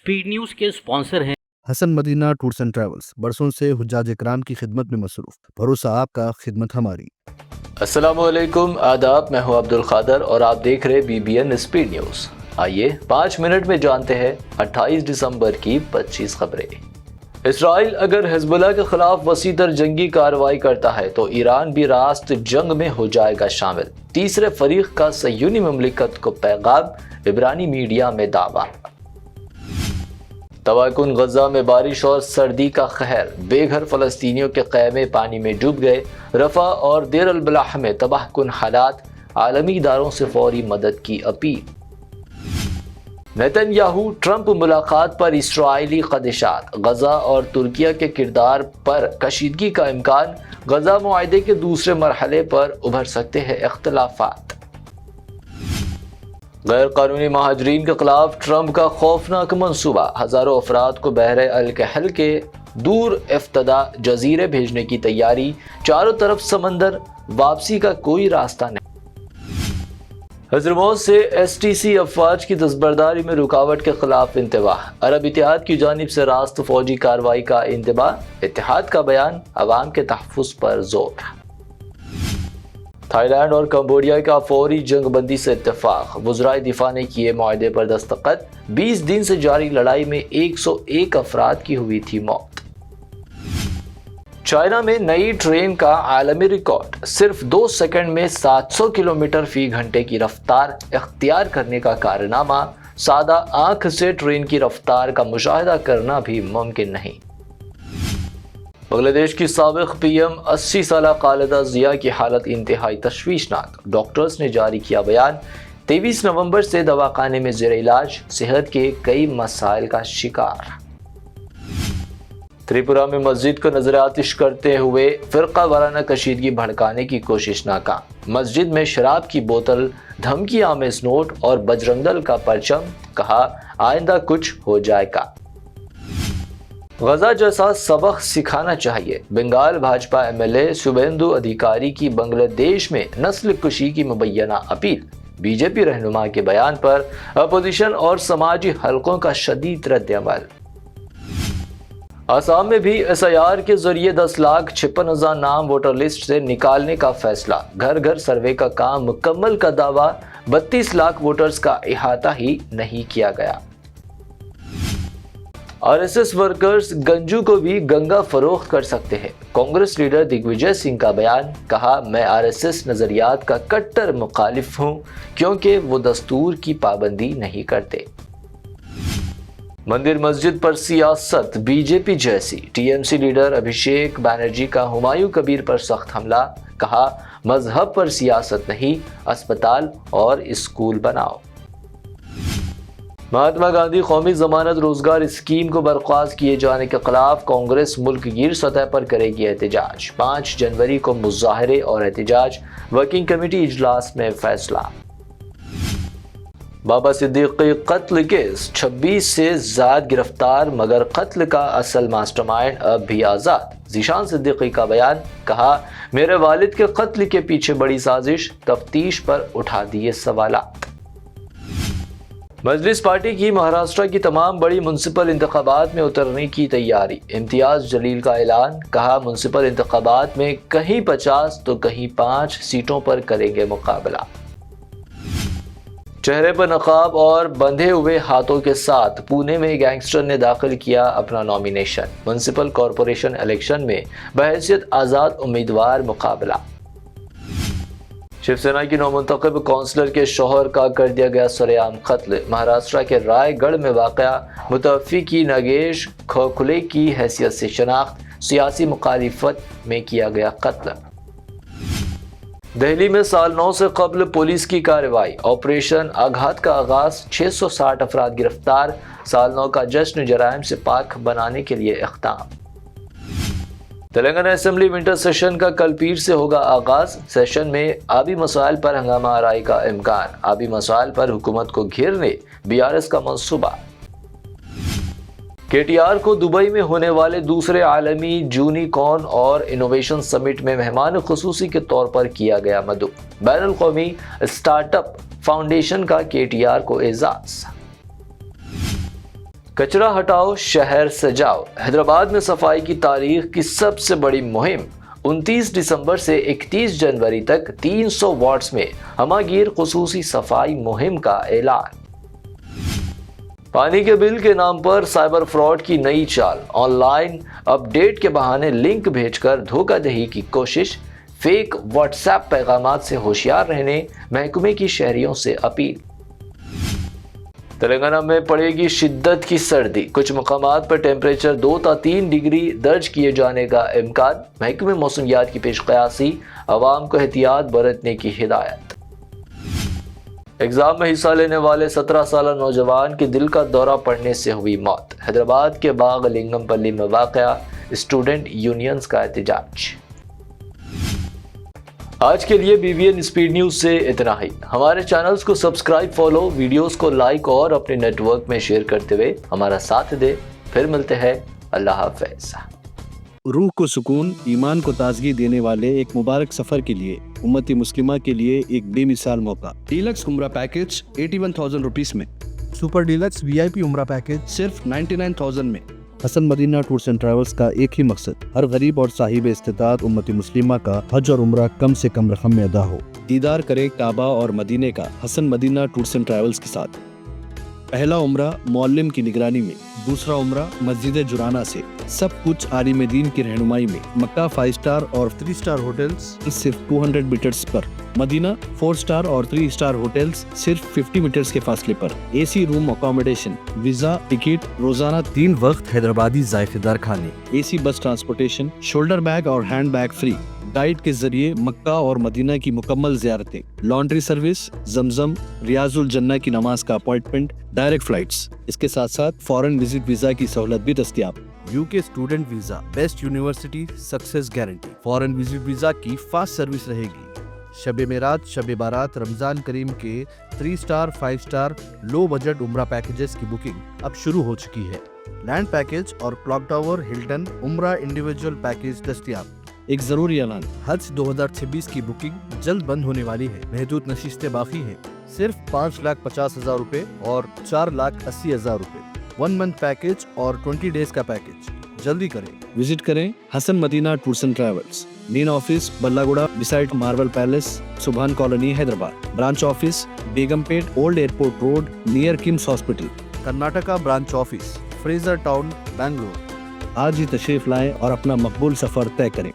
Speed news के sponsor हैं Hasan Madina tours and travels, बरसों से हुज्जाज इकराम की खिदमत में मसरूफ। भरोसा आपका, खिदमत हमारी। अस्सलामुअलैकुम, आदाब। मैं हूं अब्दुल खादर और आप देख रहे BBN स्पीड न्यूज़। आइए 5 मिनट में जानते हैं 28 दिसंबर की 25 खबरें। इसराइल अगर हिजबुल्लाह के खिलाफ वसी तर जंगी कार्रवाई करता है तो ईरान भी रास्त जंग में हो जाएगा शामिल। तीसरे फरीक का सह्यूनी ममलिकत को पैगाम, इब्रानी मीडिया में दावा। तबाहकुन गजा में बारिश और सर्दी का कहर, बेघर फलस्तीनियों के ख़ैमे पानी में डूब गए। रफा और देर अल बलाह में तबाहकुन हालात, आलमी इदारों से फौरी मदद की अपील। नेतन्याहू ट्रंप मुलाकात पर इसराइली ख़दशात, गजा और तुर्किया के किरदार पर कशीदगी का इम्कान। गजा मुआहदे के दूसरे मरहले पर उभर सकते हैं इख्तलाफात। गैर कानूनी महाजरीन के खिलाफ ट्रंप का खौफनाक मंसूबा, हजारों अफराद को बहरे अल-कहल के दूर इफ्तदा जजीरे भेजने की तैयारी। चारों तरफ समंदर, वापसी का कोई रास्ता नहीं। हजरमौत से STC अफवाज की दस्तबरदारी में रुकावट के खिलाफ इंतबाह, अरब इत्तेहाद की जानिब से रास्त फौजी कार्रवाई का इंतबाह। इत्तेहाद का बयान, अवाम के तहफ़्फ़ुज़ पर जोर। थाईलैंड और कंबोडिया का फौरी जंग बंदी से इत्तेफाक, वज़राए दिफा ने किए मुआहदे पर दस्तखत। 20 दिन से जारी लड़ाई में 101 अफराद की हुई थी मौत। चाइना में नई ट्रेन का आलमी रिकॉर्ड, सिर्फ 2 सेकंड में 700 किलोमीटर फी घंटे की रफ्तार इख्तियार करने का कारनामा। सादा आंख से ट्रेन की रफ्तार का मुशाहिदा करना भी मुमकिन नहीं। बांग्लादेश की साबिक PM 80 साला खालिदा जिया की हालत इंतहाई तशवीशनाक, डॉक्टर्स ने जारी किया बयान। 23 नवंबर से दवाखाने में ज़ेर इलाज, सेहत के कई मसाइल का शिकार। त्रिपुरा में मस्जिद को नजर आतिश करते हुए फिरका वाराना कशीदगी भड़काने की कोशिश नाकाम। मस्जिद में शराब की बोतल, धमकी आमेज नोट और बजरंग दल का परचम, कहा आइंदा कुछ हो जाएगा। गजा जैसा सबक सिखाना चाहिए, बंगाल भाजपा MLA शुभेंदु अधिकारी की बांग्लादेश में नस्ल कुशी की मुबैना अपील। BJP रहनुमा के बयान पर अपोजिशन और समाजी हलकों का शदीद रद्द-ए-अमल। आसाम में भी SIR के जरिए 10,56,000 नाम वोटर लिस्ट से निकालने का फैसला। घर घर सर्वे का काम मुकम्मल का दावा, 32 लाख वोटर्स का इहाता ही नहीं किया गया। RSS वर्कर्स गंजू को भी गंगा फरोख्त कर सकते हैं, कांग्रेस लीडर दिग्विजय सिंह का बयान। कहा मैं RSS नजरियात का कट्टर मुखालिफ हूं क्योंकि वो दस्तूर की पाबंदी नहीं करते। मंदिर मस्जिद पर सियासत BJP जैसी, TMC लीडर अभिषेक बैनर्जी का हुमायूं कबीर पर सख्त हमला। कहा मजहब पर सियासत नहीं, अस्पताल और स्कूल बनाओ। महात्मा गांधी कौमी जमानत रोजगार स्कीम को बर्खास्त किए जाने के खिलाफ कांग्रेस मुल्क गिर सतह पर करेगी एहतजाज। 5 जनवरी को मुजाहरे और एहतजाज, वर्किंग कमेटी इजलास में फैसला। बाबा सिद्दीकी कत्ल केस, 26 से ज़ायद गिरफ्तार मगर कत्ल का असल मास्टरमाइंड अब भी आज़ाद। ज़ीशान सिद्दीकी का बयान। कहा मेरे वालिद के कत्ल के पीछे बड़ी साजिश, तफ्तीश पर उठा दिए सवालात। मजलिस पार्टी की महाराष्ट्र की तमाम बड़ी म्युनिसिपल इंतखाबात में उतरने की तैयारी, इम्तियाज जलील का ऐलान। कहा म्युनिसिपल इंतखाबात में कहीं 50 तो कहीं 5 सीटों पर करेंगे मुकाबला। चेहरे पर नकाब और बंधे हुए हाथों के साथ पुणे में गैंगस्टर ने दाखिल किया अपना नॉमिनेशन। म्युनिसिपल कॉरपोरेशन इलेक्शन में बहैसियत आज़ाद उम्मीदवार मुकाबला। शिवसेना की नौमुंतखब काउंसलर के शौहर का कर दिया गया सरेआम कत्ल। महाराष्ट्र के रायगढ़ में वाक़या, मुतवफ़्फ़ी नागेश खोखले की हैसियत से शनाख्त, सियासी मुखालिफत में किया गया कत्ल। दिल्ली में साल 9 से कबल पुलिस की कार्रवाई, ऑपरेशन आघात का आगाज, 660 अफराद गिरफ्तार। साल 9 का जश्न जराइम से पाक बनाने के लिए इख्ताम। तेलंगाना असेंबली विंटर सेशन का कल पीर से होगा आगाज। सेशन में आबी मसाइल पर हंगामा आराई का इम्कान, आबी मसाइल पर हुकूमत को घेरने BRS का मंसूबा। KTR को दुबई में होने वाले दूसरे आलमी यूनिकॉर्न और इनोवेशन समिट में मेहमान खुसूसी के तौर पर किया गया मदऊ। बैनुल कौमी स्टार्टअप फाउंडेशन का KTR को एजाज। کچرا ہٹاؤ شہر سجاؤ، حیدرآباد میں صفائی کی تاریخ کی سب سے بڑی مہم 29 دسمبر سے 31 جنوری تک 300 وارڈز میں ہمہ گیر خصوصی صفائی مہم کا اعلان۔ پانی کے بل کے نام پر سائبر فراڈ کی نئی چال، آن لائن اپ ڈیٹ کے بہانے لنک بھیج کر دھوکہ دہی کی کوشش، فیک واٹس ایپ پیغامات سے ہوشیار رہنے محکمے کی شہریوں سے اپیل۔ تلنگانہ میں پڑے گی شدت کی سردی، کچھ مقامات پر ٹیمپریچر 2 تا 3 ڈگری درج کیے جانے کا امکان، محکمہ موسمیات کی پیش قیاسی، عوام کو احتیاط برتنے کی ہدایت۔ ایگزام میں حصہ لینے والے 17 سالہ نوجوان کی دل کا دورہ پڑنے سے ہوئی موت، حیدرآباد کے باغ لنگم پلی میں واقع، اسٹوڈنٹ یونینز کا احتجاج۔ آج کے لیے BVN اسپیڈ نیوز سے اتنا ہی۔ ہمارے چینلز کو سبسکرائب، فالو، ویڈیوز کو لائک اور اپنے نیٹ ورک میں شیئر کرتے ہوئے ہمارا ساتھ دے۔ پھر ملتے ہیں، اللہ حافظ۔ روح کو سکون، ایمان کو تازگی دینے والے ایک مبارک سفر کے لیے امت مسلمہ کے لیے ایک بے مثال موقع۔ ڈیلکس عمرہ پیکج 81,000 روپیز میں، سپر ڈیلکس VIP عمرہ پیکج صرف 99,000 میں۔ حسن مدینہ ٹورز اینڈ ٹریولز کا ایک ہی مقصد، ہر غریب اور صاحب استطاعت امت مسلمہ کا حج اور عمرہ کم سے کم رقم میں ادا ہو۔ دیدار کرے کعبہ اور مدینے کا حسن مدینہ ٹورز اینڈ ٹریولز کے ساتھ۔ پہلا عمرہ معلم کی نگرانی میں، دوسرا عمرہ مسجد جرانہ سے، سب کچھ عالم دین کی رہنمائی میں۔ مکہ 5 اسٹار اور 3 اسٹار ہوٹلز صرف 200 میٹرز پر، مدینہ 4 اسٹار اور 3 اسٹار ہوٹلز صرف 50 میٹرز کے فاصلے پر، AC روم اکاموڈیشن، ویزا، ٹکٹ، روزانہ 3 وقت حیدرآبادی ذائقہ دار کھانے، AC بس ٹرانسپورٹیشن، شولڈر بیگ اور ہینڈ بیگ فری، گائیڈ کے ذریعے مکہ اور مدینہ کی مکمل زیارتیں، لانڈری سروس، زمزم، ریاض الجنہ کی نماز کا اپوائنٹمنٹ، ڈائریکٹ فلائٹس۔ اس کے ساتھ ساتھ فارن وزٹ ویزا کی سہولت بھی دستیاب۔ UK student visa, best university success guarantee, foreign visit visa کی فاسٹ سروس رہے گی۔ شب معراج، شب بارات، رمضان کریم کے 3 اسٹار 5 اسٹار لو بجٹ عمرہ پیکجز کی بکنگ اب شروع ہو چکی ہے۔ لینڈ پیکج اور کلاک ٹاور ہلٹن عمرہ انڈیویجول پیکج دستیاب۔ ایک ضروری اعلان، حج 2026 کی بکنگ جلد بند ہونے والی ہے، محدود نشستیں باقی ہیں، صرف 5,50,000 روپے اور 4,80,000 روپے 1 منتھ پیکج اور 20 ڈیز کا پیکج، جلدی کریں۔ وزٹ کریں Hasan Madina tours and travels, main office بلاگوڑا beside Marvel Palace, Subhan colony, Hyderabad. Branch office Begumpet, old airport road, near KIMS hospital. Karnataka branch office, Frazer town, Bangalore. آج ہی تشریف لائیں اور اپنا مقبول سفر طے کریں۔